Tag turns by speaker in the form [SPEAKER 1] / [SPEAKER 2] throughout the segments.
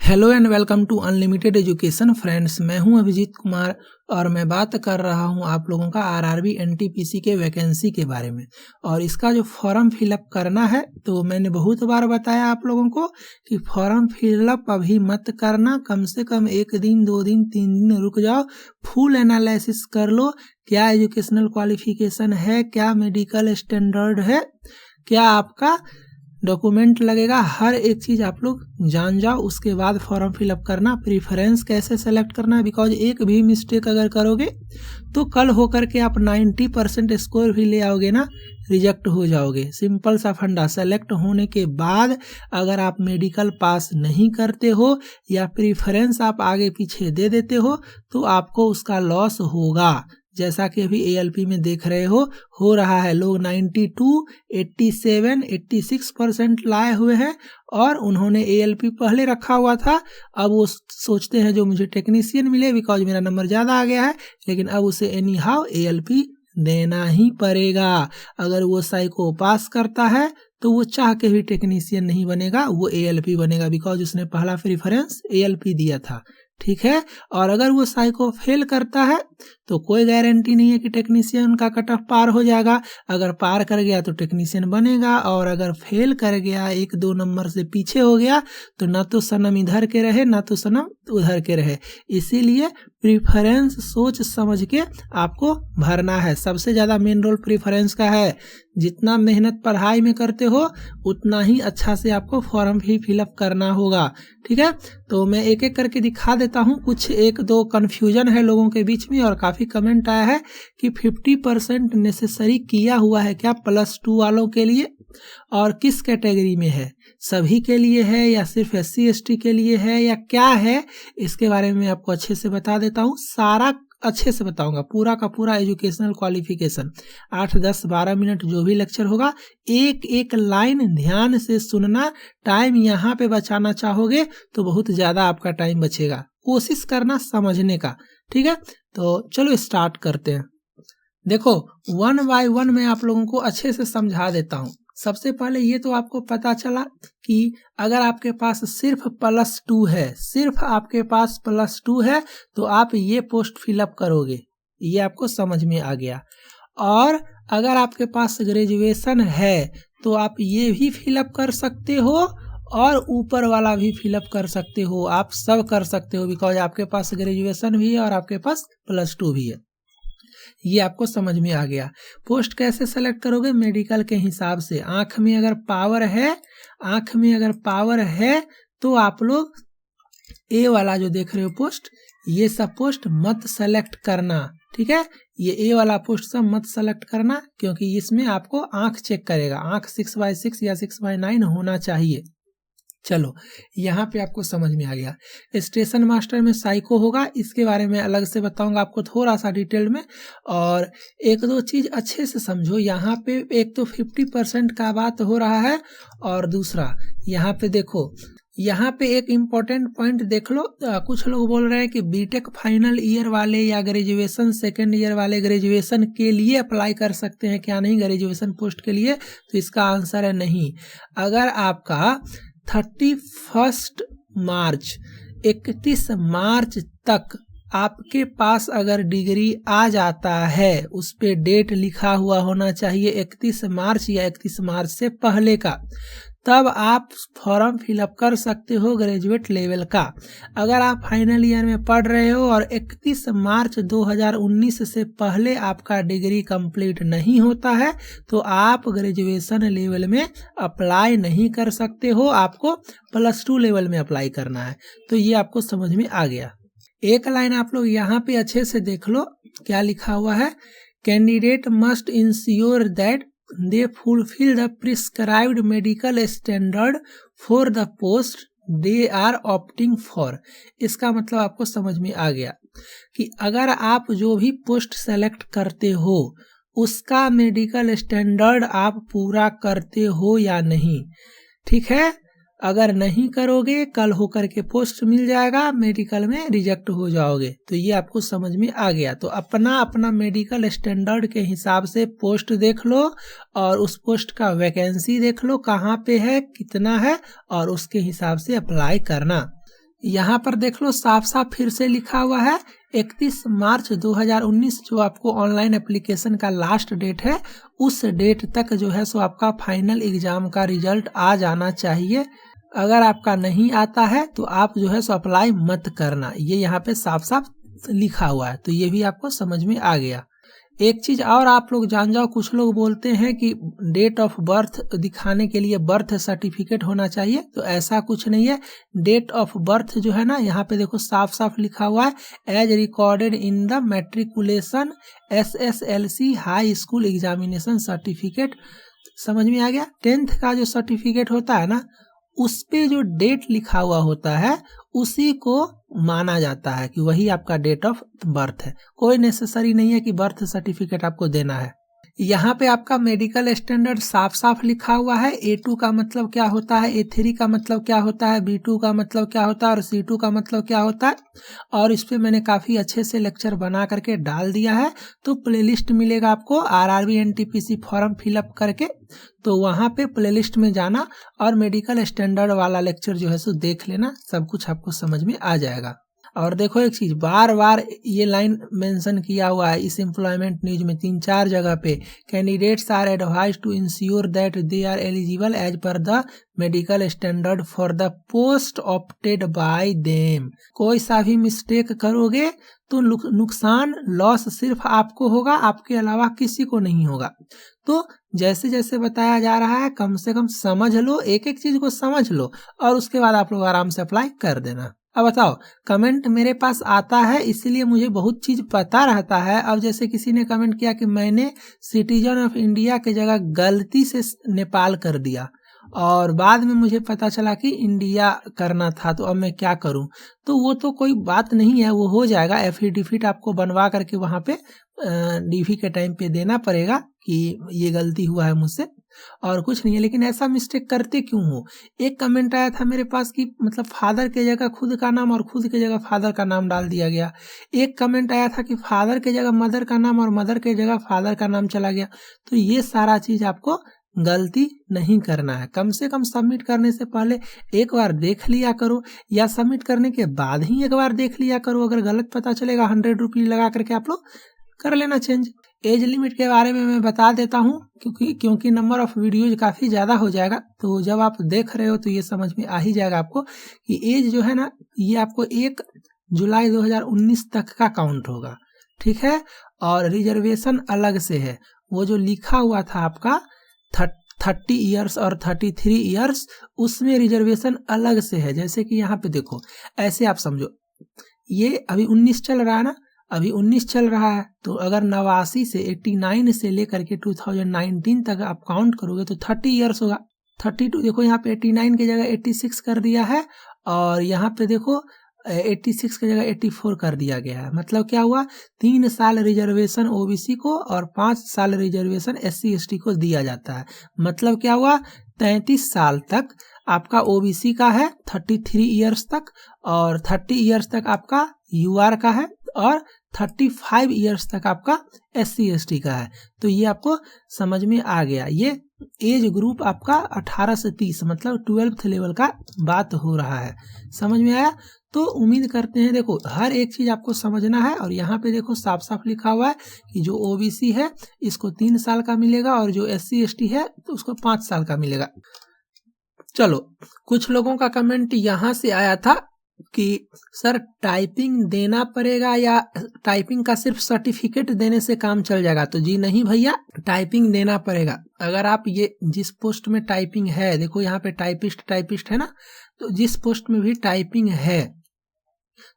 [SPEAKER 1] Hello and welcome to unlimited education friends. मैं हूं अभिजीत कुमार और मैं बात कर रहा हूं आप लोगों का आरआरबी एनटीपीसी के वैकेंसी के बारे में। और इसका जो फॉर्म फिलअप करना है तो मैंने बहुत बार बताया आप लोगों को कि फॉर्म फिलअप अभी मत करना, कम से कम 1 दिन 2 दिन 3 दिन रुक जाओ, फुल एनालिसिस कर लो। क्या एजुकेशनल क्वालिफिकेशन है, क्या मेडिकल स्टैंडर्ड है, क्या आपका डॉक्यूमेंट लगेगा, हर एक चीज़ आप लोग जान जाओ। उसके बाद फॉर्म फिलअप करना। प्रीफरेंस कैसे सेलेक्ट करना है, बिकॉज एक भी मिस्टेक अगर करोगे तो कल होकर के आप 90% स्कोर भी ले आओगे ना, रिजेक्ट हो जाओगे। सिंपल सा फंडा। सेलेक्ट होने के बाद अगर आप मेडिकल पास नहीं करते हो या प्रीफरेंस आप आगे पीछे दे देते हो आपको उसका लॉस होगा। जैसा कि अभी एएलपी में देख रहे हो रहा है। लोग 92, 87, 86% लाए हुए हैं और उन्होंने एएलपी पहले रखा हुआ था। अब वो सोचते हैं जो मुझे टेक्नीशियन मिले, बिकॉज मेरा नंबर ज़्यादा आ गया है, लेकिन अब उसे एनी हाउ एएलपी देना ही पड़ेगा। अगर वो साइको पास करता है तो वो चाह के भी टेक्नीशियन नहीं बनेगा, वो एएलपी बनेगा, बिकॉज उसने पहला प्रेफरेंस एएलपी दिया था। ठीक है। और अगर वो साइको फेल करता है तो कोई गारंटी नहीं है कि टेक्नीशियन का कट ऑफ पार हो जाएगा। अगर पार कर गया तो टेक्नीशियन बनेगा, और अगर फेल कर गया, 1-2 नंबर से पीछे हो गया, तो ना तो सनम इधर के रहे ना तो सनम उधर के रहे। इसीलिए प्रीफरेंस सोच समझ के आपको भरना है। सबसे ज़्यादा मेन रोल प्रीफरेंस का है। जितना मेहनत पढ़ाई में करते हो उतना ही अच्छा से आपको फॉर्म भी फिलअप करना होगा। ठीक है। तो मैं एक एक करके दिखा देता हूँ। कुछ 1-2 कन्फ्यूजन है लोगों के बीच में, और काफ़ी कमेंट आया है कि 50% नेसेसरी किया हुआ है क्या +2 वालों के लिए, और किस कैटेगरी में है, सभी के लिए है या सिर्फ SC ST के लिए है या क्या है, इसके बारे में आपको अच्छे से बता देता हूँ। सारा अच्छे से बताऊंगा, पूरा का पूरा एजुकेशनल क्वालिफिकेशन। 8, 10, 12 मिनट जो भी लेक्चर होगा, एक एक लाइन ध्यान से सुनना। टाइम यहाँ पे बचाना चाहोगे तो बहुत ज़्यादा आपका टाइम बचेगा। कोशिश करना समझने का। ठीक है। तो चलो स्टार्ट करते हैं। देखो, 1 बाय 1 मैं आप लोगों को अच्छे से समझा देता हूँ। सबसे पहले ये तो आपको पता चला कि अगर आपके पास सिर्फ +2 है, सिर्फ आपके पास +2 है तो आप ये पोस्ट फिलअप करोगे, ये आपको समझ में आ गया। और अगर आपके पास ग्रेजुएशन है तो आप ये भी फिलअप कर सकते हो और ऊपर वाला भी फिलअप कर सकते हो। आप सब कर सकते हो, बिकॉज आपके पास ग्रेजुएशन भी है और आपके पास +2 भी है। ये आपको समझ में आ गया। पोस्ट कैसे सेलेक्ट करोगे? मेडिकल के हिसाब से। आंख में अगर पावर है तो आप लोग ए वाला जो देख रहे हो पोस्ट, ये सब पोस्ट मत सेलेक्ट करना। ठीक है। ये ए वाला पोस्ट सब मत सेलेक्ट करना, क्योंकि इसमें आपको आंख चेक करेगा। आंख 6/6 या 6/9 होना चाहिए। चलो, यहाँ पे आपको समझ में आ गया। स्टेशन मास्टर में साइको होगा, इसके बारे में अलग से बताऊंगा आपको थोड़ा सा डिटेल में। और 1-2 चीज़ अच्छे से समझो। यहाँ पे एक तो 50% का बात हो रहा है, और दूसरा यहाँ पे देखो, यहाँ पे एक इम्पोर्टेंट पॉइंट देख लो। कुछ लोग बोल रहे हैं कि बीटेक फाइनल ईयर वाले या ग्रेजुएशन सेकेंड ईयर वाले ग्रेजुएशन के लिए अप्लाई कर सकते हैं क्या? नहीं, ग्रेजुएशन पोस्ट के लिए। तो इसका आंसर है नहीं। अगर आपका 31 मार्च तक आपके पास अगर डिग्री आ जाता है, उस पे डेट लिखा हुआ होना चाहिए 31 मार्च या 31 मार्च से पहले का, तब आप फॉर्म फिलअप कर सकते हो ग्रेजुएट लेवल का। अगर आप फाइनल ईयर में पढ़ रहे हो और 31 मार्च 2019 से पहले आपका डिग्री कंप्लीट नहीं होता है तो आप ग्रेजुएशन लेवल में अप्लाई नहीं कर सकते हो। आपको +2 लेवल में अप्लाई करना है। तो ये आपको समझ में आ गया। एक लाइन आप लोग यहाँ पे अच्छे से देख लो, क्या लिखा हुआ है? Candidate must ensure that they fulfill the prescribed medical standard for the post they are opting for। इसका मतलब आपको समझ में आ गया कि अगर आप जो भी पोस्ट सेलेक्ट करते हो उसका मेडिकल स्टैंडर्ड आप पूरा करते हो या नहीं। ठीक है। अगर नहीं करोगे, कल होकर के पोस्ट मिल जाएगा, मेडिकल में रिजेक्ट हो जाओगे। तो ये आपको समझ में आ गया। तो अपना अपना मेडिकल स्टैंडर्ड के हिसाब से पोस्ट देख लो, और उस पोस्ट का वैकेंसी देख लो कहाँ पे है, कितना है, और उसके हिसाब से अप्लाई करना। यहाँ पर देख लो साफ साफ फिर से लिखा हुआ है 31 मार्च 2019 जो आपको ऑनलाइन एप्लीकेशन का लास्ट डेट है, उस डेट तक जो है सो आपका फाइनल एग्जाम का रिजल्ट आ जाना चाहिए। अगर आपका नहीं आता है तो आप जो है सो अप्लाई मत करना, ये यहाँ पे साफ साफ लिखा हुआ है। तो ये भी आपको समझ में आ गया। एक चीज और आप लोग जान जाओ, कुछ लोग बोलते हैं कि डेट ऑफ बर्थ दिखाने के लिए बर्थ सर्टिफिकेट होना चाहिए, तो ऐसा कुछ नहीं है। डेट ऑफ बर्थ जो है ना, यहाँ पे देखो साफ साफ लिखा हुआ है as recorded in the matriculation SSLC high school examination certificate. समझ में आ गया। 10th का जो सर्टिफिकेट होता है ना, उस पे जो डेट लिखा हुआ होता है उसी को माना जाता है कि वही आपका डेट ऑफ बर्थ है। कोई नेसेसरी नहीं है कि बर्थ सर्टिफिकेट आपको देना है। यहाँ पे आपका मेडिकल स्टैंडर्ड साफ साफ लिखा हुआ है। A2 का मतलब क्या होता है, A3 का मतलब क्या होता है, B2 का मतलब क्या होता है और C2 का मतलब क्या होता है। और इस पे मैंने काफ़ी अच्छे से लेक्चर बना करके डाल दिया है। तो प्लेलिस्ट मिलेगा आपको RRB NTPC फॉर्म फिलअप करके, तो वहाँ पे प्लेलिस्ट में जाना और मेडिकल स्टैंडर्ड वाला लेक्चर जो है सो देख लेना, सब कुछ आपको समझ में आ जाएगा। और देखो एक चीज बार बार ये लाइन मेंशन किया हुआ है इस एम्प्लॉयमेंट न्यूज में 3-4 जगह पे, candidates are advise to ensure that they are eligible as per the medical standard for the post opted by them. कोई सा भी मिस्टेक करोगे तो नुकसान लॉस सिर्फ आपको होगा, आपके अलावा किसी को नहीं होगा। तो जैसे जैसे बताया जा रहा है कम से कम समझ लो, एक एक चीज को समझ लो और उसके बाद आप लोग आराम से अप्लाई कर देना। अब बताओ, कमेंट मेरे पास आता है इसीलिए मुझे बहुत चीज पता रहता है। अब जैसे किसी ने कमेंट किया कि मैंने सिटीजन ऑफ इंडिया की जगह गलती से नेपाल कर दिया और बाद में मुझे पता चला कि इंडिया करना था, तो अब मैं क्या करूं। तो वो तो कोई बात नहीं है, वो हो जाएगा। एफिडेविट आपको बनवा करके वहां पे डीवी के टाइम पे देना पड़ेगा कि ये गलती हुआ है मुझसे, और कुछ नहीं है। लेकिन ऐसा मिस्टेक करते क्यों हो। एक कमेंट आया था मेरे पास कि मतलब फादर के जगह खुद का नाम और खुद के जगह फादर का नाम डाल दिया गया। एक कमेंट आया था कि फादर के जगह मदर का नाम और मदर के जगह फादर का नाम चला गया। तो ये सारा चीज आपको गलती नहीं करना है। कम से कम सबमिट करने से पहले एक बार देख लिया करो, या सबमिट करने के बाद ही एक बार देख लिया करो। अगर गलत पता चलेगा 100 रुपीज लगा करके आप लोग कर लेना चेंज। एज लिमिट के बारे में मैं बता देता हूँ क्योंकि नंबर ऑफ वीडियोज काफ़ी ज़्यादा हो जाएगा, तो जब आप देख रहे हो तो ये समझ में आ ही जाएगा आपको कि एज जो है ना, ये आपको 1 जुलाई 2019 तक का काउंट होगा, ठीक है। और रिजर्वेशन अलग से है, वो जो लिखा हुआ था आपका 30 ईयर्स और 33 ईयर्स, उसमें रिजर्वेशन अलग से है। जैसे कि यहाँ पे देखो, ऐसे आप समझो, ये अभी 19 चल रहा है ना, अभी 19 चल रहा है, तो अगर 89 से 89 से लेकर के 2019 तक आप काउंट करोगे तो 30 ईयर्स होगा। 32 देखो यहाँ पे 89 की जगह 86 कर दिया है, और यहाँ पे देखो 86 की जगह 84 कर दिया गया है। मतलब क्या हुआ, 3 साल रिजर्वेशन ओबीसी को और 5 साल रिजर्वेशन SC ST को दिया जाता है। मतलब क्या हुआ, 33 साल तक आपका ओबीसी का है 33 ईयर्स तक, और 30 ईयर्स तक आपका यूआर का है, और 35 ईयर्स तक आपका SC ST का है। तो ये आपको समझ में आ गया। ये एज ग्रुप आपका 18 से 30 मतलब 12th लेवल का बात हो रहा है। समझ में आया। तो उम्मीद करते हैं, देखो हर एक चीज आपको समझना है। और यहाँ पे देखो साफ साफ लिखा हुआ है कि जो ओबीसी है इसको 3 साल का मिलेगा, और जो SC ST है तो उसको 5 साल का मिलेगा। चलो, कुछ लोगों का कमेंट यहाँ से आया था कि सर टाइपिंग देना पड़ेगा या टाइपिंग का सिर्फ सर्टिफिकेट देने से काम चल जाएगा। तो जी नहीं भैया, टाइपिंग देना पड़ेगा। अगर आप ये जिस पोस्ट में टाइपिंग है, देखो यहाँ पे टाइपिस्ट है ना, तो जिस पोस्ट में भी टाइपिंग है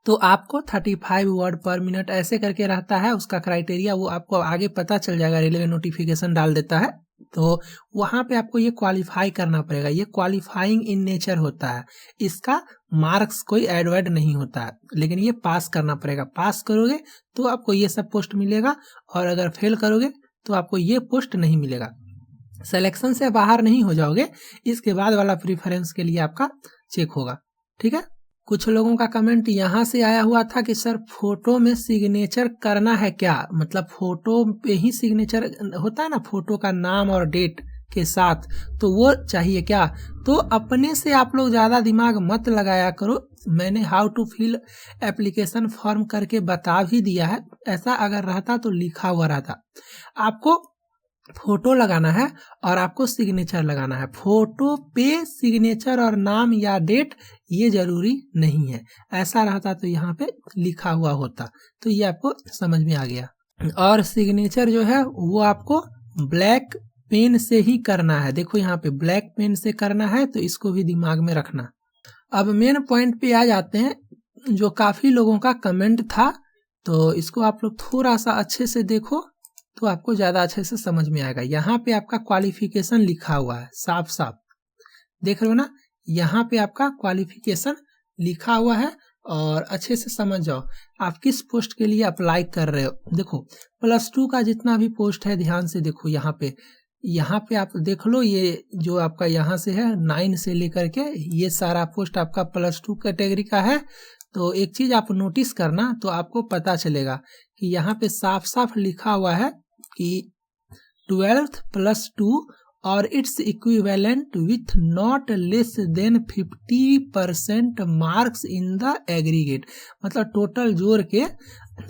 [SPEAKER 1] तो आपको 35 वर्ड पर मिनट ऐसे करके रहता है उसका क्राइटेरिया। वो आपको आगे पता चल जाएगा, रेलवे नोटिफिकेशन डाल देता है, तो वहां पे आपको ये क्वालिफाई करना पड़ेगा। ये क्वालिफाइंग इन नेचर होता है, इसका मार्क्स कोई एडवर्ड नहीं होता है, लेकिन ये पास करना पड़ेगा। पास करोगे तो आपको ये सब पोस्ट मिलेगा, और अगर फेल करोगे तो आपको ये पोस्ट नहीं मिलेगा। सिलेक्शन से बाहर नहीं हो जाओगे, इसके बाद वाला प्रीफरेंस के लिए आपका चेक होगा, ठीक है। कुछ लोगों का कमेंट यहाँ से आया हुआ था कि सर फोटो में सिग्नेचर करना है क्या, मतलब फोटो पे ही सिग्नेचर होता है ना, फोटो का नाम और डेट के साथ, तो वो चाहिए क्या। तो अपने से आप लोग ज़्यादा दिमाग मत लगाया करो, मैंने how to fill application form करके बता भी दिया है। ऐसा अगर रहता तो लिखा हुआ रहता। आपको फोटो लगाना है और आपको सिग्नेचर लगाना है। फोटो पे सिग्नेचर और नाम या डेट ये जरूरी नहीं है। ऐसा रहता तो यहाँ पे लिखा हुआ होता। तो ये आपको समझ में आ गया। और सिग्नेचर जो है वो आपको ब्लैक पेन से ही करना है। देखो यहाँ पे ब्लैक पेन से करना है, तो इसको भी दिमाग में रखना। अब मेन पॉइंट पे आ जाते हैं, जो काफी लोगों का कमेंट था, तो इसको आप लोग थोड़ा सा अच्छे से देखो तो आपको ज्यादा अच्छे से समझ में आएगा। यहाँ पे आपका क्वालिफिकेशन लिखा हुआ है, साफ साफ देख रहे हो ना। यहाँ पे आपका क्वालिफिकेशन लिखा हुआ है और अच्छे से समझ जाओ आप किस पोस्ट के लिए अप्लाई कर रहे हो। देखो +2 का जितना भी पोस्ट है ध्यान से देखो। यहाँ पे आप देख लो, ये जो आपका यहाँ से है 9 से लेकर के ये सारा पोस्ट आपका +2 कैटेगरी का है। तो एक चीज आप नोटिस करना, तो आपको पता चलेगा कि यहाँ पे साफ साफ लिखा हुआ है कि 12th +2 और its equivalent with not less than 50% marks in the aggregate. मतलब टोटल जोड़ के,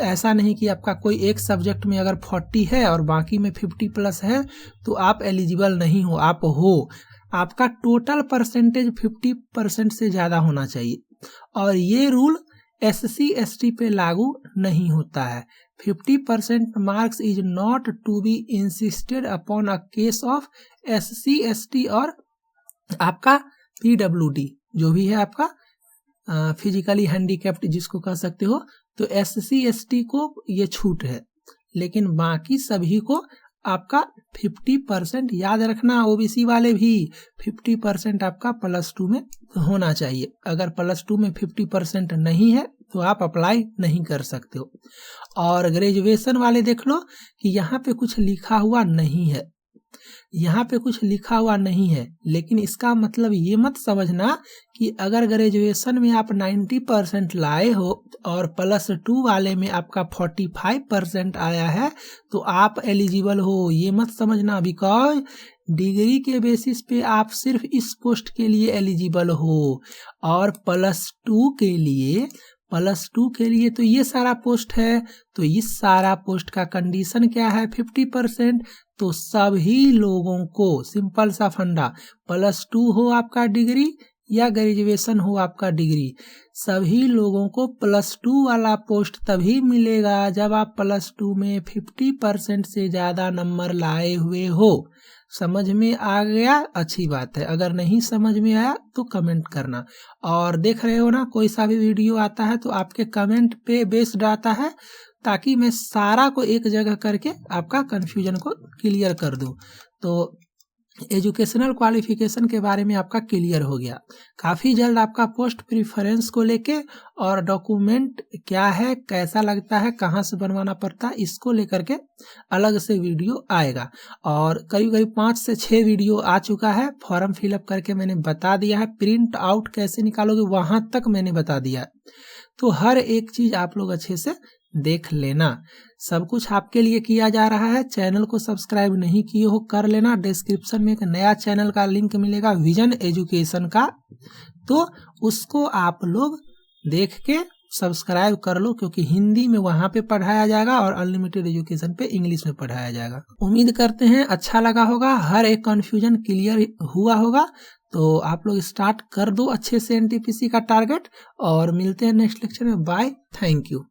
[SPEAKER 1] ऐसा नहीं कि आपका कोई एक सब्जेक्ट में अगर 40 है और बाकी में 50+ है तो आप एलिजिबल नहीं हो। आप हो, आपका टोटल परसेंटेज 50% से ज़्यादा होना चाहिए। और ये रूल SC ST पे लागू नहीं होता है। 50% marks is not to be insisted upon a case of SC ST और आपका PWD जो भी है आपका फिजिकली हैंडीकैप्ड जिसको कह सकते हो। तो SC ST को ये छूट है, लेकिन बाकी सभी को आपका 50% याद रखना। OBC वाले भी 50% आपका +2 में होना चाहिए। अगर +2 में 50% नहीं है तो आप अप्लाई नहीं कर सकते हो। और ग्रेजुएशन वाले देख लो कि यहाँ पे कुछ लिखा हुआ नहीं है, यहाँ पे कुछ लिखा हुआ नहीं है, लेकिन इसका मतलब ये मत समझना कि अगर ग्रेजुएशन में आप 90% लाए हो और +2 वाले में आपका 45% आया है तो आप एलिजिबल हो। ये मत समझना, बिकॉज डिग्री के बेसिस पे आप सिर्फ इस पोस्ट के लिए एलिजिबल हो। और +2 के लिए तो ये सारा पोस्ट है। तो इस सारा पोस्ट का कंडीशन क्या है? 50%। तो सभी लोगों को, सिंपल सा फंडा, +2 हो आपका डिग्री या ग्रेजुएशन हो आपका डिग्री, सभी लोगों को +2 वाला पोस्ट तभी मिलेगा जब आप +2 में 50% से ज़्यादा नंबर लाए हुए हो। समझ में आ गया? अच्छी बात है। अगर नहीं समझ में आया तो कमेंट करना। और देख रहे हो ना, कोई सा भी वीडियो आता है तो आपके कमेंट पे बेस्ड आता है, ताकि मैं सारा को एक जगह करके आपका कंफ्यूजन को क्लियर कर दूं। तो एजुकेशनल क्वालिफिकेशन के बारे में आपका क्लियर हो गया। काफ़ी जल्द आपका पोस्ट प्रेफरेंस को लेके और डॉक्यूमेंट क्या है, कैसा लगता है, कहाँ से बनवाना पड़ता है, इसको लेकर के अलग से वीडियो आएगा। और करीब करीब 5 से 6 वीडियो आ चुका है। फॉर्म फिलअप करके मैंने बता दिया है, प्रिंट आउट कैसे निकालोगे वहाँ तक मैंने बता दिया। तो हर एक चीज़ आप लोग अच्छे से देख लेना। सब कुछ आपके लिए किया जा रहा है। चैनल को सब्सक्राइब नहीं किए हो कर लेना। डिस्क्रिप्शन में एक नया चैनल का लिंक मिलेगा विजन एजुकेशन का, तो उसको आप लोग देख के सब्सक्राइब कर लो, क्योंकि हिंदी में वहाँ पे पढ़ाया जाएगा और अनलिमिटेड एजुकेशन पे इंग्लिश में पढ़ाया जाएगा। उम्मीद करते हैं अच्छा लगा होगा, हर एक कन्फ्यूजन क्लियर हुआ होगा। तो आप लोग स्टार्ट कर दो अच्छे से NTPC का टारगेट, और मिलते हैं नेक्स्ट लेक्चर में। Bye, thank you.